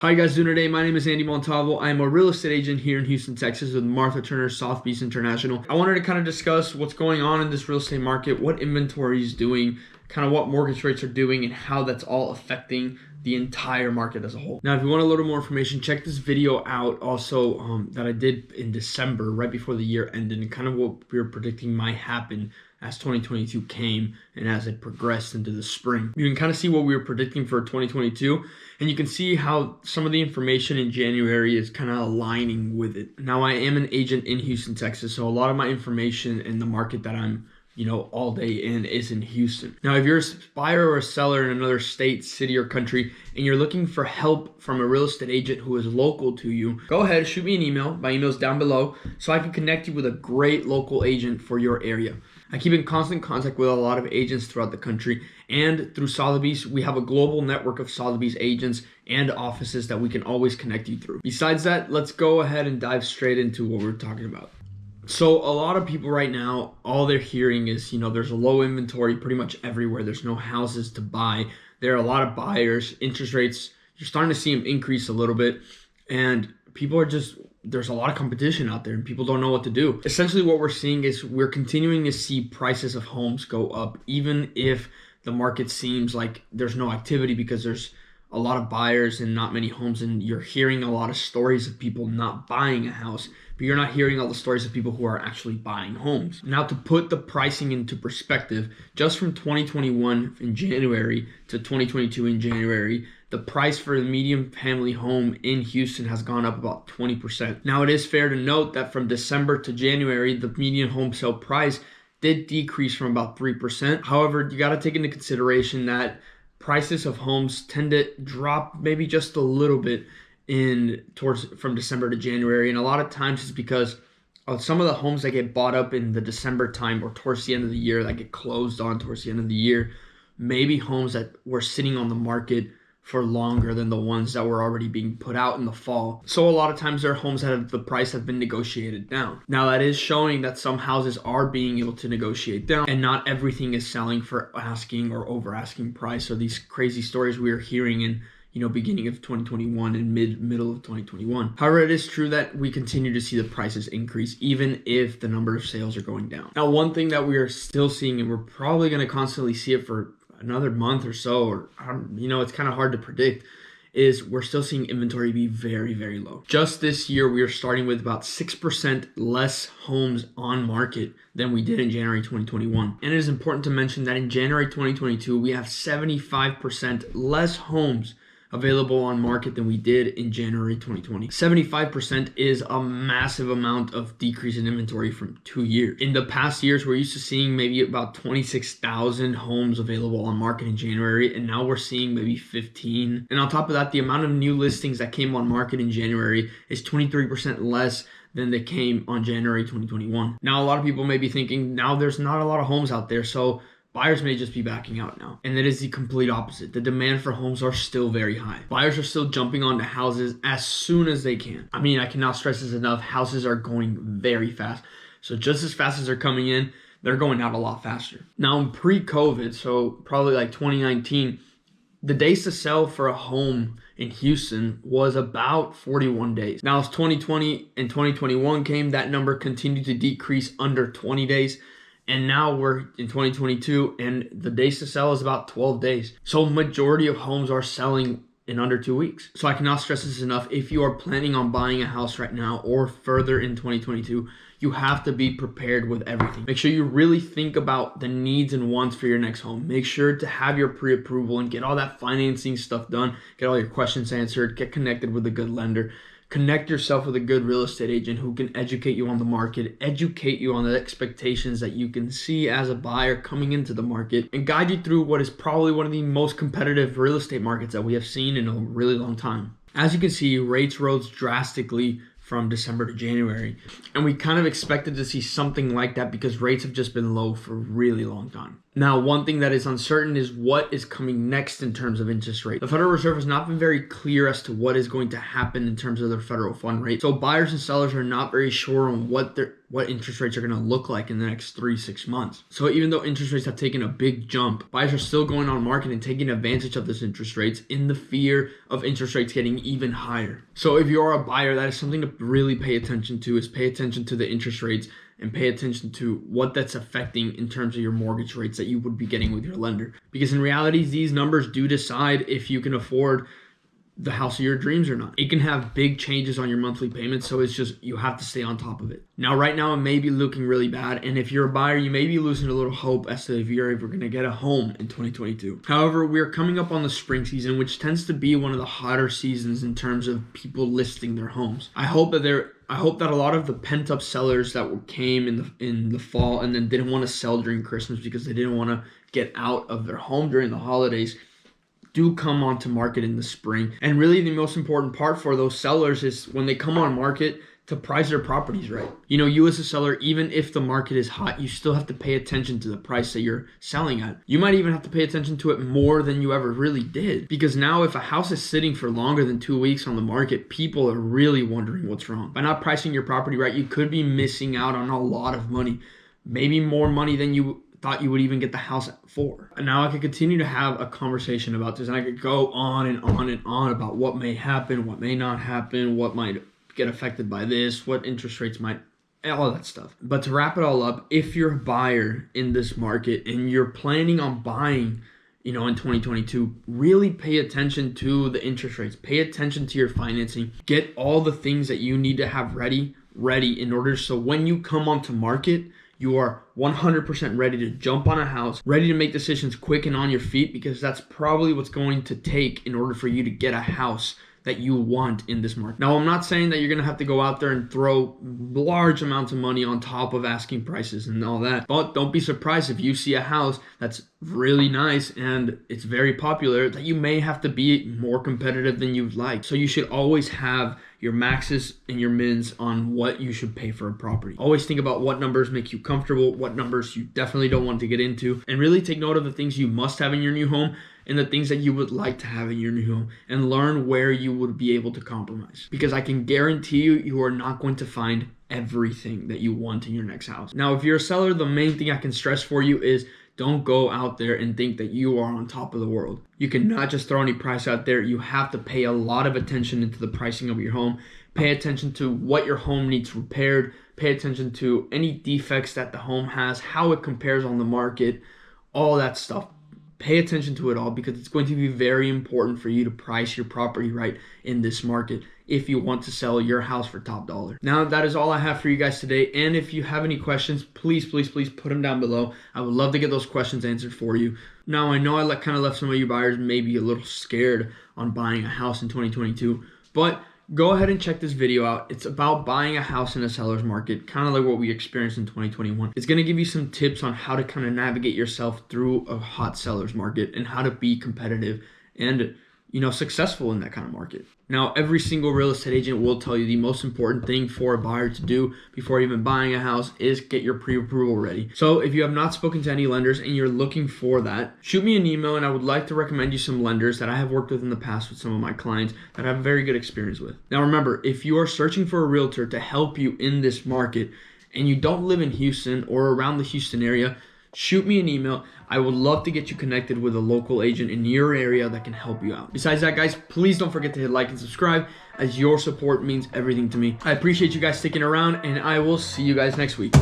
How you guys doing today? My name is Andy.montalvo. I am a real estate agent here in Houston, Texas with Martha Turner Sotheby's International. I wanted to kind of discuss what's going on in this real estate market, what inventory is doing, kind of what mortgage rates are doing, and how that's all affecting the entire market as a whole. Now, if you want a little more information, check this video out also that I did in December, right before the year ended, and kind of what we were predicting might happen as 2022 came and as it progressed into the spring. You can kind of see what we were predicting for 2022, and you can see how some of the information in January is kind of aligning with it. Now, I am an agent in Houston, Texas, so a lot of my information in the market that I'm all day in is in Houston. Now, if you're a buyer or a seller in another state, city, or country, and you're looking for help from a real estate agent who is local to you, go ahead, shoot me an email. My email's down below so I can connect you with a great local agent for your area. I keep in constant contact with a lot of agents throughout the country, and through Sotheby's, we have a global network of Sotheby's agents and offices that we can always connect you through. Besides that, let's go ahead and dive straight into what we're talking about. So a lot of people right now, all they're hearing is, there's a low inventory pretty much everywhere. There's no houses to buy. There are a lot of buyers. Interest rates, you're starting to see them increase a little bit. And people are there's a lot of competition out there and people don't know what to do. Essentially what we're seeing is we're continuing to see prices of homes go up, even if the market seems like there's no activity because there's a lot of buyers and not many homes, and you're hearing a lot of stories of people not buying a house, but you're not hearing all the stories of people who are actually buying homes. Now, to put the pricing into perspective, just from 2021 in January to 2022 in January, the price for a medium family home in Houston has gone up about 20%. Now, it is fair to note that from December to January, the median home sale price did decrease from about 3%. However, you got to take into consideration that prices of homes tend to drop maybe just a little bit from December to January, and a lot of times it's because of some of the homes that get bought up in the December time or towards the end of the year, that get closed on towards the end of the year, maybe homes that were sitting on the market for longer than the ones that were already being put out in the fall. So a lot of times there are homes that the price have been negotiated down. Now, that is showing that some houses are being able to negotiate down, and not everything is selling for asking or over asking price. So these crazy stories we are hearing in beginning of 2021 and middle of 2021. However, it is true that we continue to see the prices increase even if the number of sales are going down. Now, one thing that we are still seeing, and we're probably going to constantly see it for another month or so, or it's kind of hard to predict, is we're still seeing inventory be very, very low. Just this year, we are starting with about 6% less homes on market than we did in January 2021. And it is important to mention that in January 2022, we have 75% less homes available on market than we did in January 2020. 75% is a massive amount of decrease in inventory from 2 years. In the past years, we're used to seeing maybe about 26,000 homes available on market in January, and now we're seeing maybe 15. And on top of that, the amount of new listings that came on market in January is 23% less than they came on January 2021. Now, a lot of people may be thinking, now there's not a lot of homes out there, so buyers may just be backing out now. And it is the complete opposite. The demand for homes are still very high. Buyers are still jumping onto houses as soon as they can. I mean, I cannot stress this enough. Houses are going very fast. So just as fast as they're coming in, they're going out a lot faster. Now, in pre-COVID, so probably like 2019, the days to sell for a home in Houston was about 41 days. Now, as 2020 and 2021 came, that number continued to decrease under 20 days. And now we're in 2022 and the days to sell is about 12 days. So majority of homes are selling in under 2 weeks. So I cannot stress this enough. If you are planning on buying a house right now or further in 2022, you have to be prepared with everything. Make sure you really think about the needs and wants for your next home. Make sure to have your pre-approval and get all that financing stuff done. Get all your questions answered. Get connected with a good lender. Connect yourself with a good real estate agent who can educate you on the market, educate you on the expectations that you can see as a buyer coming into the market, and guide you through what is probably one of the most competitive real estate markets that we have seen in a really long time. As you can see, rates rose drastically from December to January, and we kind of expected to see something like that because rates have just been low for a really long time. Now, one thing that is uncertain is what is coming next in terms of interest rate. The Federal Reserve has not been very clear as to what is going to happen in terms of their federal fund rate. So buyers and sellers are not very sure on what interest rates are going to look like in the next 3-6 months. So even though interest rates have taken a big jump, buyers are still going on market and taking advantage of this interest rates in the fear of interest rates getting even higher. So if you are a buyer, that is something to really pay attention to, is pay attention to the interest rates and pay attention to what that's affecting in terms of your mortgage rates that you would be getting with your lender. Because in reality, these numbers do decide if you can afford the house of your dreams or not. It can have big changes on your monthly payments, so it's just, you have to stay on top of it. Now, right now, it may be looking really bad, and if you're a buyer, you may be losing a little hope as to if you're ever going to get a home in 2022. However, we're coming up on the spring season, which tends to be one of the hotter seasons in terms of people listing their homes. I hope that a lot of the pent-up sellers that came in the fall and then didn't want to sell during Christmas because they didn't want to get out of their home during the holidays do come onto market in the spring. And really the most important part for those sellers is when they come on market to price their properties right. You know, you as a seller, even if the market is hot, you still have to pay attention to the price that you're selling at. You might even have to pay attention to it more than you ever really did. Because now if a house is sitting for longer than 2 weeks on the market, people are really wondering what's wrong. By not pricing your property right, you could be missing out on a lot of money. Maybe more money than you thought you would even get the house for. And now I could continue to have a conversation about this, and I could go on and on and on about what may happen, what may not happen, what might get affected by this, what interest rates might, all that stuff. But to wrap it all up, if you're a buyer in this market and you're planning on buying, in 2022, really pay attention to the interest rates, pay attention to your financing, get all the things that you need to have ready in order so when you come onto market, you are 100% ready to jump on a house, ready to make decisions quick and on your feet, because that's probably what's going to take in order for you to get a house that you want in this market. Now, I'm not saying that you're going to have to go out there and throw large amounts of money on top of asking prices and all that, but don't be surprised if you see a house that's really nice and it's very popular that you may have to be more competitive than you'd like. So you should always have your maxes and your mins on what you should pay for a property. Always think about what numbers make you comfortable, what numbers you definitely don't want to get into, and really take note of the things you must have in your new home and the things that you would like to have in your new home, and learn where you would be able to compromise. Because I can guarantee you are not going to find everything that you want in your next house. Now, if you're a seller, the main thing I can stress for you is don't go out there and think that you are on top of the world. You cannot just throw any price out there. You have to pay a lot of attention into the pricing of your home. Pay attention to what your home needs repaired. Pay attention to any defects that the home has, how it compares on the market, all that stuff. Pay attention to it all, because it's going to be very important for you to price your property right in this market if you want to sell your house for top dollar. Now, that is all I have for you guys today. And if you have any questions, please put them down below. I would love to get those questions answered for you. Now, I know I kind of left some of you buyers maybe a little scared on buying a house in 2022, but go ahead and check this video out. It's about buying a house in a seller's market, kind of like what we experienced in 2021. It's going to give you some tips on how to kind of navigate yourself through a hot seller's market and how to be competitive and, successful in that kind of market. Now, every single real estate agent will tell you the most important thing for a buyer to do before even buying a house is get your pre-approval ready. So if you have not spoken to any lenders and you're looking for that, shoot me an email, and I would like to recommend you some lenders that I have worked with in the past with some of my clients that I have very good experience with. Now, remember, if you are searching for a realtor to help you in this market and you don't live in Houston or around the Houston area, shoot me an email. I would love to get you connected with a local agent in your area that can help you out. Besides that, guys, please don't forget to hit like and subscribe, as your support means everything to me. I appreciate you guys sticking around, and I will see you guys next week.